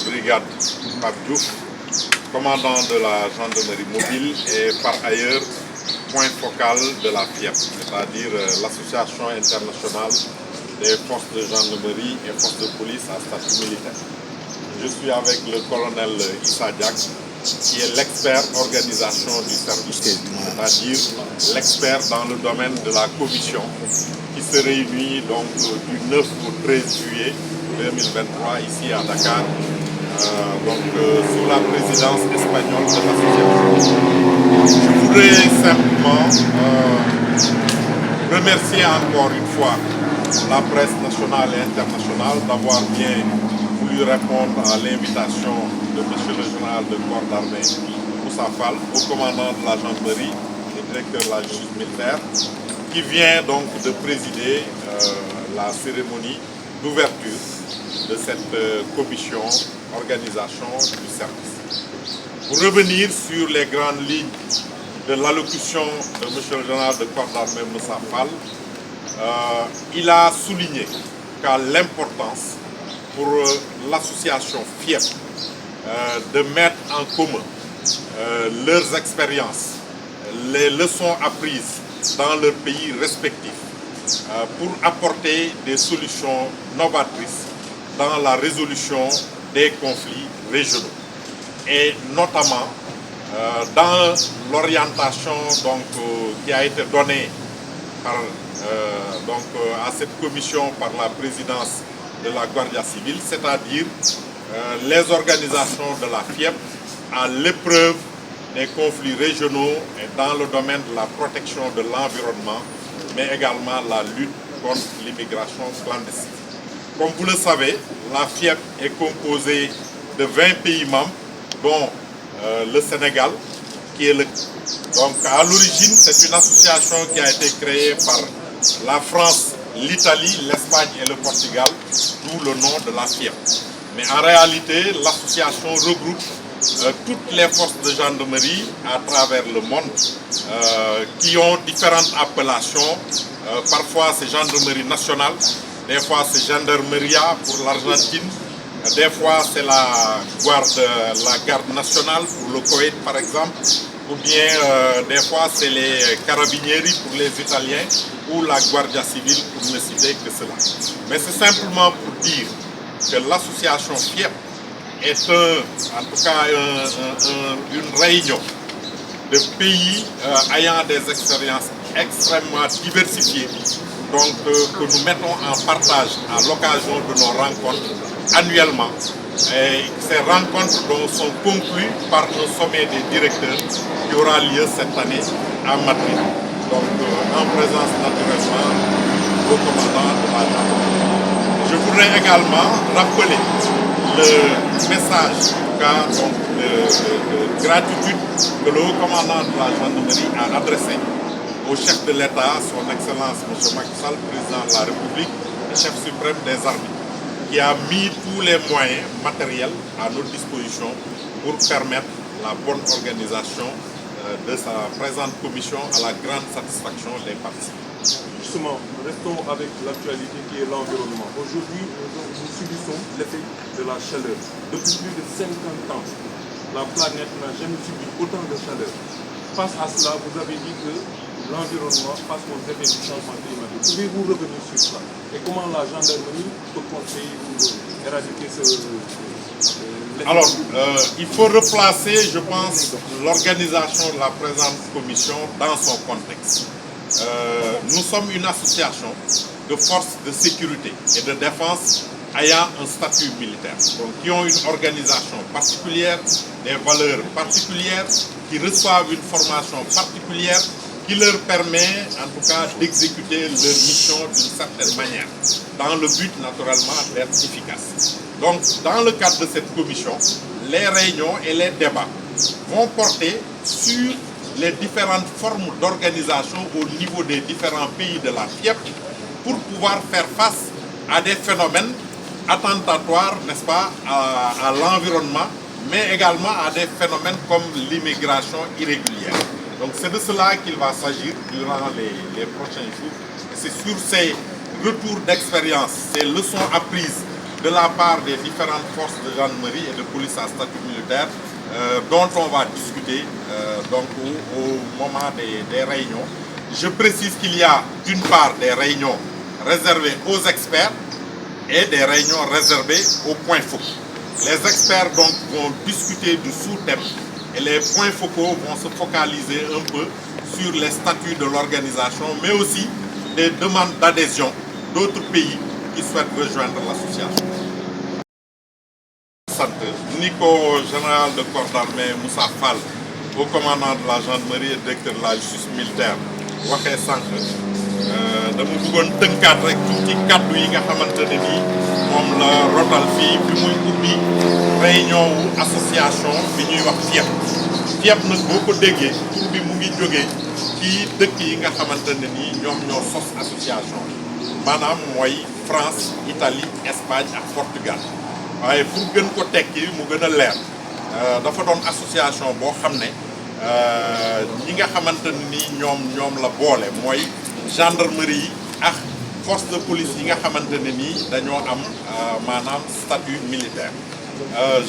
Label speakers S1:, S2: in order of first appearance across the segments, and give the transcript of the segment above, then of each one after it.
S1: brigade Pape Diouf, commandant de la gendarmerie mobile et par ailleurs point focal de la FIEP, c'est-à-dire l'association internationale des forces de gendarmerie et forces de police à statut militaire. Je suis avec le colonel Issa Diak, qui est l'expert organisation du service, c'est-à-dire l'expert dans le domaine de la commission, qui se réunit donc du 9 au 13 juillet 2023 ici à Dakar, sous la présidence espagnole de l'association. Je voudrais simplement remercier encore une fois la presse nationale et internationale d'avoir bien voulu répondre à l'invitation de M. le général de corps d'armée Moussa Fall, au commandant de la gendarmerie et directeur de la justice militaire, qui vient donc de présider la cérémonie d'ouverture de cette commission organisation du service. Pour revenir sur les grandes lignes de l'allocution de M. le général de corps d'armée Moussa Fall, il a souligné qu'à l'importance pour l'association FIEP de mettre en commun leurs expériences, les leçons apprises dans leurs pays respectifs pour apporter des solutions novatrices dans la résolution des conflits régionaux et notamment dans l'orientation qui a été donnée à cette commission par la présidence de la Guardia Civile, c'est-à-dire les organisations de la FIEP à l'épreuve des conflits régionaux et dans le domaine de la protection de l'environnement, mais également la lutte contre l'immigration clandestine. Comme vous le savez, la FIEP est composée de 20 pays membres, dont le Sénégal, qui est Donc à l'origine, c'est une association qui a été créée par la France, l'Italie, l'Espagne et le Portugal, d'où le nom de la FIEP. Mais en réalité, l'association regroupe toutes les forces de gendarmerie à travers le monde qui ont différentes appellations. Parfois c'est gendarmerie nationale, des fois c'est gendarmeria pour l'Argentine, des fois c'est la garde nationale pour le Koweït par exemple, ou bien des fois c'est les carabinieri pour les Italiens ou la Guardia Civile pour ne citer que cela. Mais c'est simplement pour dire que l'association FIEP est en tout cas une réunion de pays ayant des expériences extrêmement diversifiées, donc que nous mettons en partage à l'occasion de nos rencontres annuellement. Et ces rencontres sont conclues par un sommet des directeurs qui aura lieu cette année à Madrid. Donc en présence naturellement au commandant de la gendarmerie. Je voudrais également rappeler le message de gratitude que le haut commandant de la gendarmerie a adressé au chef de l'État, son Excellence M. Macky Sall, président de la République et chef suprême des armées, qui a mis tous les moyens matériels à notre disposition pour permettre la bonne organisation de sa présente commission à la grande satisfaction des participants.
S2: Justement, restons avec l'actualité qui est l'environnement. Aujourd'hui, nous subissons l'effet de la chaleur. Depuis plus de 50 ans, la planète n'a jamais subi autant de chaleur. Face à cela, vous avez dit que l'environnement face aux effets du changement climatique. Pouvez-vous revenir sur ça? Et comment la gendarmerie peut conseiller pour éradiquer
S1: Alors, il faut replacer, je pense, l'organisation de la présente commission dans son contexte. Nous sommes une association de forces de sécurité et de défense ayant un statut militaire, donc qui ont une organisation particulière, des valeurs particulières, qui reçoivent une formation particulière qui leur permet en tout cas d'exécuter leur mission d'une certaine manière, dans le but naturellement d'être efficace. Donc dans le cadre de cette commission, les réunions et les débats vont porter sur les différentes formes d'organisation au niveau des différents pays de la FIEP pour pouvoir faire face à des phénomènes attentatoires, n'est-ce pas, à l'environnement, mais également à des phénomènes comme l'immigration irrégulière. Donc c'est de cela qu'il va s'agir durant les prochains jours. Et c'est sur ces retours d'expérience, ces leçons apprises de la part des différentes forces de gendarmerie et de police à statut militaire dont on va discuter donc au moment des réunions. Je précise qu'il y a d'une part des réunions réservées aux experts et des réunions réservées aux points focaux. Les experts donc vont discuter du sous-thème et les points focaux vont se focaliser un peu sur les statuts de l'organisation, mais aussi des demandes d'adhésion d'autres pays qui souhaitent rejoindre l'association. Nico, général de corps d'armée Moussa Fall, au commandant de la gendarmerie et directeur de la justice militaire, waxee sànq dama bëggoon tënkaat rek ci kàddu yi nga xamante ne nii moom la rotal fii bi muy ubbi réunion wu association bi ñuy wax FIEP. FIEP nag boo ko déggee tur bi mu ngi jógee ci dëkk yi nga xamante ne nii ñoom ñoo sos association maanaam mooy France, Italie, Espagne ak Portugal. waaye pour gën ko tekki mu gën a leer dafa doon association boo xam ne ñi nga xamante ni ñoom la boole mooy gendarmerie yi ak force de police yi nga xamante ne nii dañoo am maanaam statut militaire.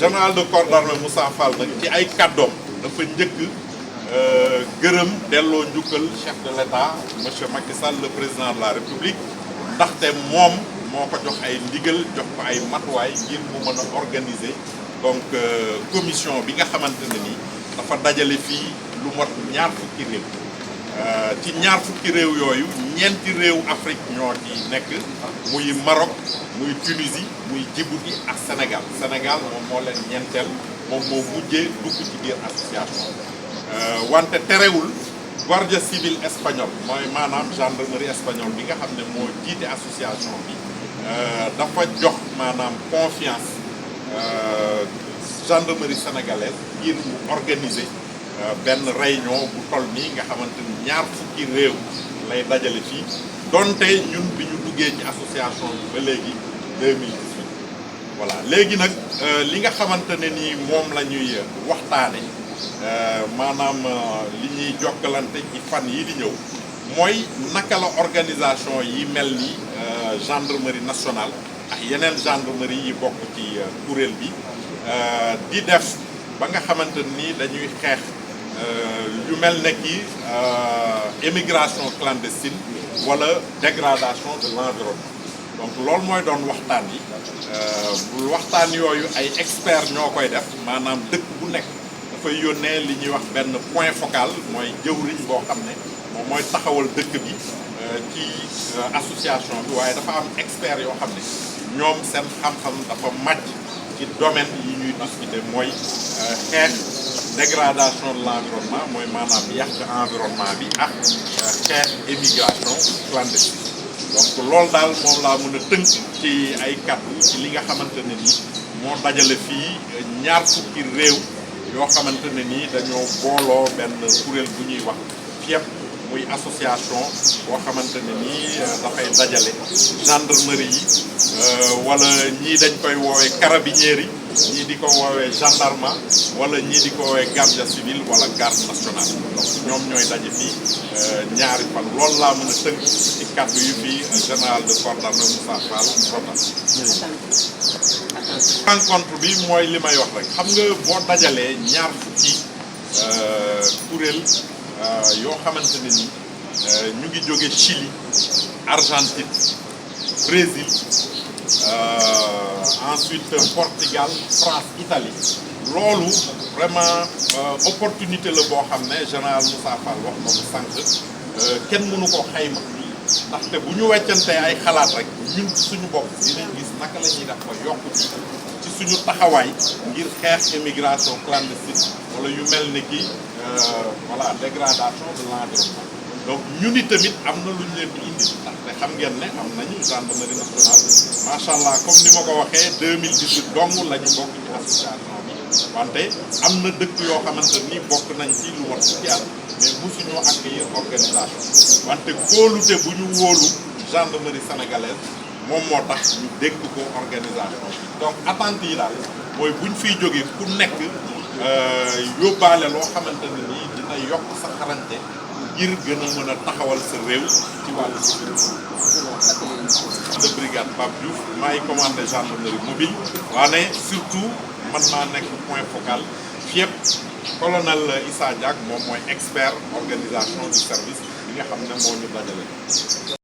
S1: Général de corps d'armée Moussa Fall nag ci ay kàddoom dafa njëkk gërëm delloo njukkal chef de l'État monsieur Macky Sall le président de la République ndaxte moom moo ko jox ay ndigal jox ko ay matuwaay ngir mu mën a organiser donc commission bi nga xamante ne nii dafa dajale fii lu mot ñaar fukki réew ci ñaar fukki réew yooyu ñeenti réew Afrique ñoo ci nekk muy Maroc muy Tunisie muy Djibouti ak Sénégal. Sénégal moom moo leen ñeenteel moom moo mujjee dugg ci biir association wante terewul guardia civil espagnol mooy maanaam gendarmerie espagnole bi nga xam ne moo jiite association bi dafa jox maanaam confiance gendarmerie sénégalaise ngir mu organiser benn réunion bu toll nii nga xamante ni ñaar fukki réew lay dajale fii donte ñun bi ñu duggee ci association bi ba léegi 2018 voilà léegi nag li nga xamante ne ni moom la ñuy waxtaane maanaam li ñuy jokkalante ci fan yi di ñëw mooy naka la organisation yi mel ni gendarmerie nationale ak yeneen gendarmerie yi bokk ci kuréel bi di def ba nga xamante ni dañuy xeex yu mel ne ki émigration clandestine wala dégradation de l'environnement. Donc loolu mooy doon waxtaan yi waxtaan yooyu ay experts ñoo koy def maanaam dëkk bu nekk dafay yónnee li ñuy wax benn point focal mooy jëwriñ boo xam ne moom mooy taxawal dëkk bi ci association bi waaye dafa am experts yoo xam ne ñoom seen xam-xam dafa màcc ci domaine yi ñuy discuter mooy xeex dégradation de l'environnement mooy maanaam yàq environnement bi ak xeex émigration clandestine. Donc loolu daal moom laa mën a tënk ci ay kàddu ci li nga xamante ne nii moo dajale fii ñaar fukki réew yoo xamante ne nii dañoo booloo benn kuréel bu ñuy wax FIEP muy association boo xamante ne nii dafay dajale gendarmerie yi wala ñii dañ koy woowee carabinieri yi ñii di ko woowee gendarme wala ñii di ko woowee garde civile wala garde nationale. Donc ñoom ñooy daje fii ñaari fan loolu laa mën a tënk ci kàddu yu fi général de corps d'armée Moussa Fall rotal. rencontre bi mooy li may wax rek xam nga boo dajalee ñaar fukki kuréel yoo xamante ne ni ñu ngi jóge Chili Argentine Brésil ensuite Portugal France Italie loolu vraiment opportunité la boo xam ne général Moussa Fall wax ko sànq kenn mënu ko xayma ndaxte bu ñu weccantee ay xalaat rek ñun suñu bopp dinañ gis naka la ñuy def ba yokk ci suñu taxawaay ngir xeex immigration clandestine wala yu mel ni ki voilà dégradation de l'environnement. Donc ñun itamit am na lu ñu leen di indi ndaxte xam ngeen ne am nañu gendarmerie nationale macha allah comme ni ma ko waxee 2018 dong la ñu bokk ci association bi wante am na dëkk yoo xamante ni bokk nañ ci lu war ci at mais mosuñoo accueillir organisation wante kóolute bu ñu wóolu gendarmerie sénégalaise moom moo tax ñu dénk ko organisation bi. Donc attente yi daal mooy buñ fiy jógee ku nekk yóbbaale loo xamante ne nii dina yokk sa xarañte ngir gën a mën a taxawal sa réew ci wàllu sécurité de brigade brigade Pape Diouf maay commandé gendarmerie mobile waane surtout man maa nekk point focal FIEP colonel Issa Diack moom mooy expert organisation du service bi nga xam ne moo ñu dajale.